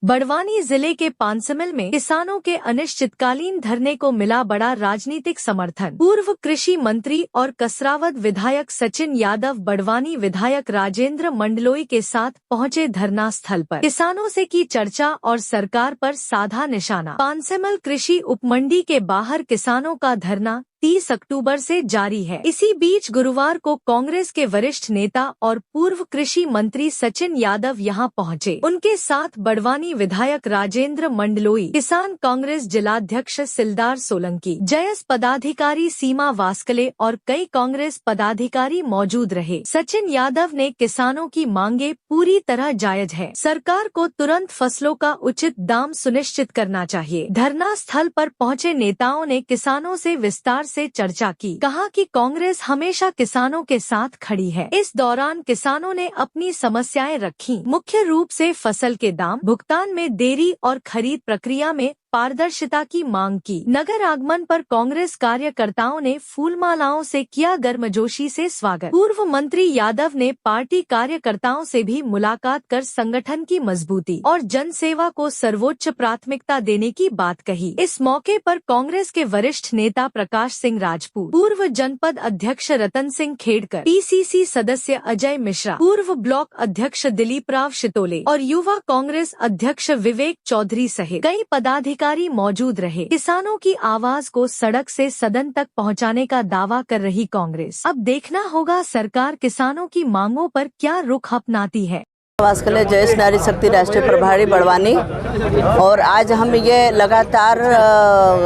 बड़वानी जिले के पांसमिल में किसानों के अनिश्चितकालीन धरने को मिला बड़ा राजनीतिक समर्थन। पूर्व कृषि मंत्री और कसरावद विधायक सचिन यादव बड़वानी विधायक राजेंद्र मंडलोई के साथ पहुंचे धरना स्थल पर। किसानों से की चर्चा और सरकार पर साधा निशाना। पांसमिल कृषि उपमंडी के बाहर किसानों का धरना 30 अक्टूबर से जारी है। इसी बीच गुरुवार को कांग्रेस के वरिष्ठ नेता और पूर्व कृषि मंत्री सचिन यादव यहां पहुंचे। उनके साथ बड़वानी विधायक राजेंद्र मंडलोई, किसान कांग्रेस जिलाध्यक्ष सिलदार सोलंकी, जयस पदाधिकारी सीमा वास्कले और कई कांग्रेस पदाधिकारी मौजूद रहे। सचिन यादव ने किसानों की मांगे पूरी तरह जायज है। सरकार को तुरंत फसलों का उचित दाम सुनिश्चित करना चाहिए। धरना स्थल पर पहुंचे नेताओं ने किसानों से विस्तार से चर्चा की। कहा कि कांग्रेस हमेशा किसानों के साथ खड़ी है। इस दौरान किसानों ने अपनी समस्याएं रखी। मुख्य रूप से फसल के दाम, भुगतान में देरी और खरीद प्रक्रिया में पारदर्शिता की मांग की। नगर आगमन पर कांग्रेस कार्यकर्ताओं ने फूलमालाओं से किया गर्मजोशी से स्वागत। पूर्व मंत्री यादव ने पार्टी कार्यकर्ताओं से भी मुलाकात कर संगठन की मजबूती और जनसेवा को सर्वोच्च प्राथमिकता देने की बात कही। इस मौके पर कांग्रेस के वरिष्ठ नेता प्रकाश सिंह राजपूत, पूर्व जनपद अध्यक्ष रतन सिंह खेड़कर, पीसीसी सदस्य अजय मिश्रा, पूर्व ब्लॉक अध्यक्ष दिलीप राव शितोले और युवा कांग्रेस अध्यक्ष विवेक चौधरी सहित कई पदाधिकारी मौजूद रहे। किसानों की आवाज को सड़क से सदन तक पहुंचाने का दावा कर रही कांग्रेस, अब देखना होगा सरकार किसानों की मांगों पर क्या रुख अपनाती है। वास्कले जयस नारी शक्ति राष्ट्रीय प्रभारी बड़वानी। और आज हम ये लगातार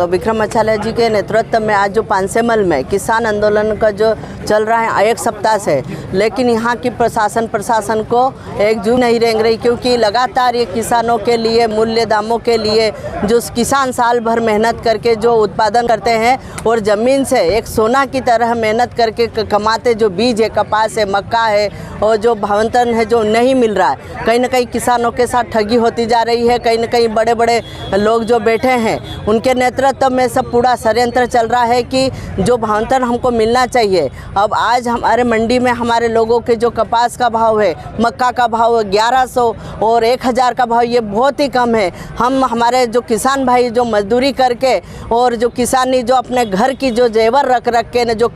विक्रम अछाले जी के नेतृत्व में आज जो पांसेमल में किसान आंदोलन का जो चल रहा है 1 सप्ताह से, लेकिन यहाँ की प्रशासन को एकजुट नहीं रह रही, क्योंकि लगातार ये किसानों के लिए मूल्य दामों के लिए जो किसान साल भर मेहनत करके जो उत्पादन करते हैं और ज़मीन से एक सोना की तरह मेहनत करके कमाते जो बीज है, कपास है, मक्का है और जो भावंतन है जो नहीं मिल रहा है। कहीं ना कहीं किसानों के साथ ठगी होती जा रही है। कहीं ना कहीं बड़े बड़े लोग जो बैठे हैं उनके नेतृत्व में सब पूरा षड्यंत्र चल रहा है कि जो भावंतन हमको मिलना चाहिए। अब आज हमारे मंडी में हमारे लोगों के जो कपास का भाव है, मक्का का भाव 1100 और 1000 का भाव, ये बहुत ही कम है। हम हमारे जो किसान भाई जो मजदूरी करके और जो किसानी जो अपने घर की जो जेवर रख के न जो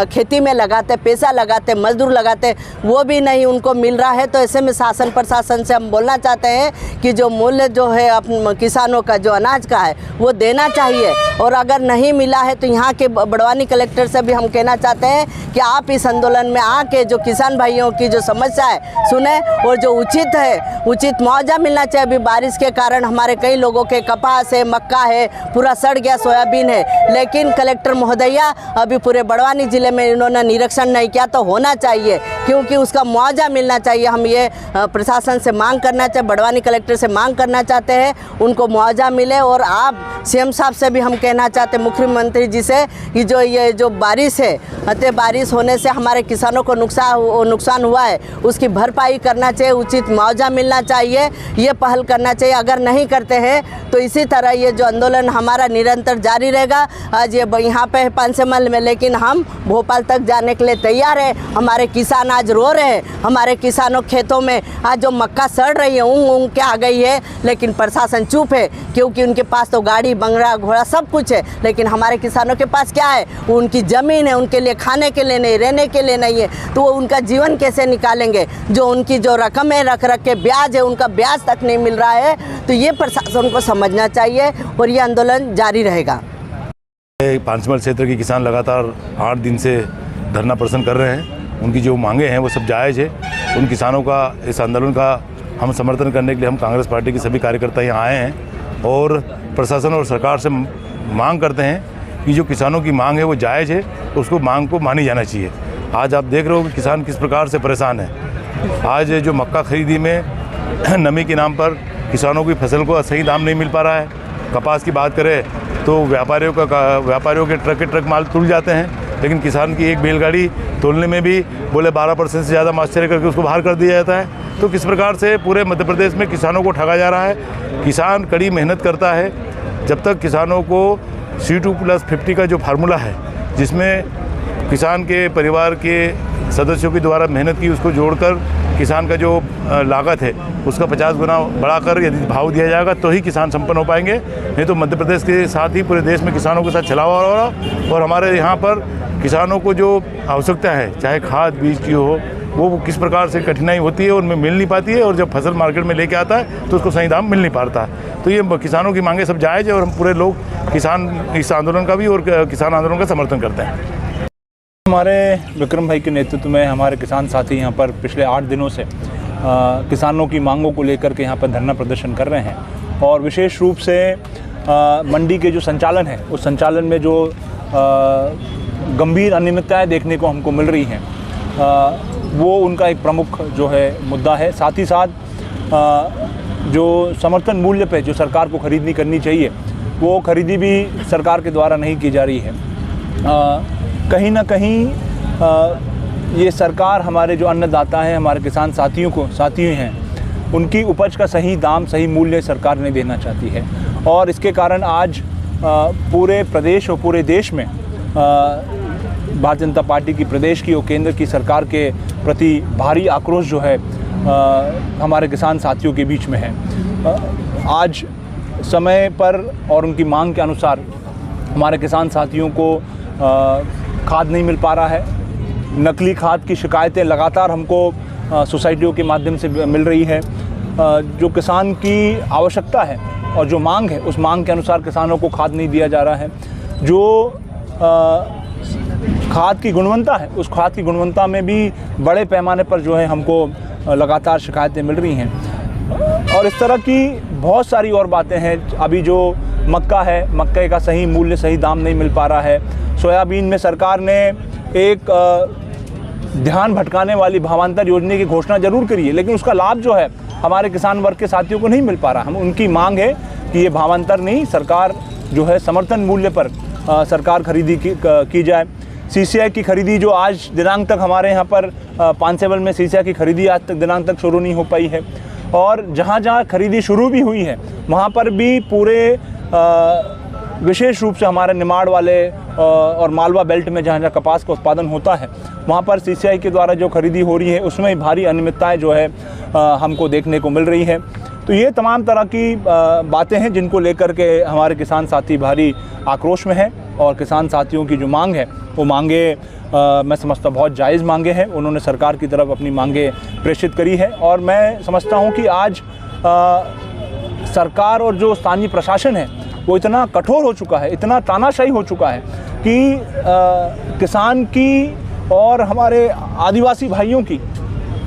खेती में लगाते, पैसा लगाते, मजदूर लगाते, वो भी नहीं उनको मिल रहा है। तो ऐसे में शासन प्रशासन से हम बोलना चाहते हैं कि जो मूल्य जो है किसानों का जो अनाज का है वो देना चाहिए। और अगर नहीं मिला है तो यहाँ के बड़वानी कलेक्टर से भी हम कहना चाहते हैं कि आप इस आंदोलन में आके जो किसान भाइयों की जो समस्या है सुने और जो उचित है उचित मुआवजा मिलना चाहिए। अभी बारिश के कारण हमारे कई लोगों के कपास है, मक्का है, पूरा सड़ गया, सोयाबीन है, लेकिन कलेक्टर महोदया अभी पूरे बड़वानी जिले में इन्होंने निरीक्षण नहीं किया। तो होना चाहिए, क्योंकि उसका मुआवजा मिलना चाहिए। हम ये प्रशासन से मांग करना चाहते, बड़वानी कलेक्टर से मांग करना चाहते हैं उनको मुआवजा मिले। और आप सीएम साहब से भी हम कहना चाहते हैं, मुख्यमंत्री जी से, कि जो ये जो बारिश है, बारिश होने से हमारे किसानों को नुकसान हुआ है, उसकी भरपाई करना चाहिए, उचित मुआवजा मिलना चाहिए, ये पहल करना चाहिए। अगर नहीं करते हैं तो इसी तरह ये जो आंदोलन हमारा निरंतर जारी रहेगा। आज ये यहाँ पे पांसेमल में, लेकिन हम भोपाल तक जाने के लिए तैयार है। हमारे किसान आज रो रहे हैं, हमारे किसानों खेतों में आज जो मक्का सड़ रही है, ऊँग के आ गई है, लेकिन प्रशासन चुप है, क्योंकि उनके पास तो गाड़ी, बंगला, घोड़ा सब कुछ है, लेकिन हमारे किसानों के पास क्या है? उनकी ज़मीन है, उनके लिए खाने के लिए नहीं, रहने के लिए नहीं है, तो वो उनका जीवन कैसे निकालेंगे? जो उनकी जो रकम है, रख के ब्याज है, उनका ब्याज तक नहीं मिल रहा है। तो ये प्रशासन को समझना चाहिए और ये आंदोलन जारी रहेगा। पांसमल क्षेत्र के किसान लगातार 8 दिन से धरना प्रदर्शन कर रहे हैं। उनकी जो मांगे हैं वो सब जायज़ है। उन किसानों का इस आंदोलन का हम समर्थन करने के लिए हम कांग्रेस पार्टी के सभी कार्यकर्ता यहाँ आए हैं और प्रशासन और सरकार से मांग करते हैं कि जो किसानों की मांग है वो जायज़ है, तो उसको मांग को मानी जाना चाहिए। आज आप देख रहे हो कि किसान किस प्रकार से परेशान है। आज जो मक्का खरीदी में नमी के नाम पर किसानों की फसल को सही दाम नहीं मिल पा रहा है। कपास की बात करें तो व्यापारियों के ट्रक माल तुल जाते हैं, लेकिन किसान की एक बैलगाड़ी तोलने में भी बोले 12% से ज़्यादा मास्टरी करके उसको बाहर कर दिया जाता है। तो किस प्रकार से पूरे मध्य प्रदेश में किसानों को ठगा जा रहा है। किसान कड़ी मेहनत करता है। जब तक किसानों को C2+50 का जो फार्मूला है, जिसमें किसान के परिवार के सदस्यों के द्वारा मेहनत की उसको जोड़कर किसान का जो लागत है उसका 50 गुना बढ़ाकर यदि भाव दिया जाएगा तो ही किसान संपन्न हो पाएंगे। नहीं तो मध्य प्रदेश के साथ ही पूरे देश में किसानों के साथ छलावा हो रहा और हमारे यहाँ पर किसानों को जो आवश्यकता है, चाहे खाद बीज की हो, वो किस प्रकार से कठिनाई होती है, उनमें मिल नहीं पाती है, और जब फसल मार्केट में लेके आता है तो उसको सही दाम मिल नहीं पाता है। तो ये किसानों की मांगे सब जायज़ है और हम पूरे लोग किसान इस आंदोलन का भी और किसान आंदोलन का समर्थन करते हैं। हमारे विक्रम भाई के नेतृत्व में हमारे किसान साथी यहाँ पर पिछले 8 दिनों से किसानों की मांगों को लेकर के यहाँ पर धरना प्रदर्शन कर रहे हैं और विशेष रूप से मंडी के जो संचालन है उस संचालन में जो गंभीर अनियमितताएँ देखने को हमको मिल रही हैं, वो उनका एक प्रमुख जो है मुद्दा है। साथ ही साथ जो समर्थन मूल्य पे जो सरकार को खरीदनी करनी चाहिए वो खरीदी भी सरकार के द्वारा नहीं की जा रही है। कहीं ना कहीं ये सरकार हमारे जो अन्नदाता हैं, हमारे किसान साथी हैं, उनकी उपज का सही दाम, सही मूल्य सरकार नहीं देना चाहती है और इसके कारण आज पूरे प्रदेश और पूरे देश में भारतीय जनता पार्टी की प्रदेश की और केंद्र की सरकार के प्रति भारी आक्रोश जो है हमारे किसान साथियों के बीच में है। आज समय पर और उनकी मांग के अनुसार हमारे किसान साथियों को खाद नहीं मिल पा रहा है। नकली खाद की शिकायतें लगातार हमको सोसाइटियों के माध्यम से मिल रही है। जो किसान की आवश्यकता है और जो मांग है उस मांग के अनुसार किसानों को खाद नहीं दिया जा रहा है। जो खाद की गुणवत्ता है उस खाद की गुणवत्ता में भी बड़े पैमाने पर जो है हमको लगातार शिकायतें मिल रही हैं और इस तरह की बहुत सारी और बातें हैं। अभी जो मक्का है, मक्के का सही मूल्य, सही दाम नहीं मिल पा रहा है। सोयाबीन में सरकार ने एक ध्यान भटकाने वाली भावांतर योजना की घोषणा जरूर करी है, लेकिन उसका लाभ जो है हमारे किसान वर्ग के साथियों को नहीं मिल पा रहा। हम उनकी मांग है कि ये भावांतर नहीं, सरकार जो है समर्थन मूल्य पर सरकार खरीदी की जाए। सीसीआई की खरीदी जो आज दिनांक तक हमारे यहाँ पर पानसेबल में सीसीआई की खरीदी आज तक दिनांक तक शुरू नहीं हो पाई है और जहाँ जहाँ खरीदी शुरू भी हुई है वहाँ पर भी पूरे विशेष रूप से हमारे निमाड़ वाले और मालवा बेल्ट में जहाँ जहाँ कपास का उत्पादन होता है वहाँ पर सीसीआई के द्वारा जो खरीदी हो रही है उसमें भारी अनियमितताएँ जो है हमको देखने को मिल रही है। तो ये तमाम तरह की बातें हैं जिनको लेकर के हमारे किसान साथी भारी आक्रोश में हैं और किसान साथियों की जो मांग है वो मांगे मैं समझता बहुत जायज़ मांगे हैं। उन्होंने सरकार की तरफ अपनी मांगे प्रेषित करी है और मैं समझता हूँ कि आज सरकार और जो स्थानीय प्रशासन है वो इतना कठोर हो चुका है, इतना तानाशाही हो चुका है कि किसान की और हमारे आदिवासी भाइयों की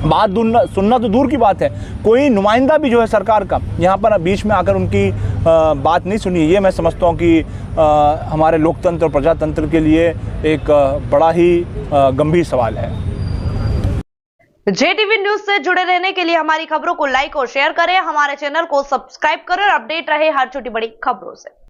बात सुनना तो दूर की बात है, कोई नुमाइंदा भी जो है सरकार का यहाँ पर बीच में आकर उनकी बात नहीं सुनी। ये मैं समझता हूँ कि हमारे लोकतंत्र और प्रजातंत्र के लिए एक बड़ा ही गंभीर सवाल है। JTV न्यूज से जुड़े रहने के लिए हमारी खबरों को लाइक और शेयर करें, हमारे चैनल को सब्सक्राइब करें और अपडेट रहे हर छोटी बड़ी खबरों से।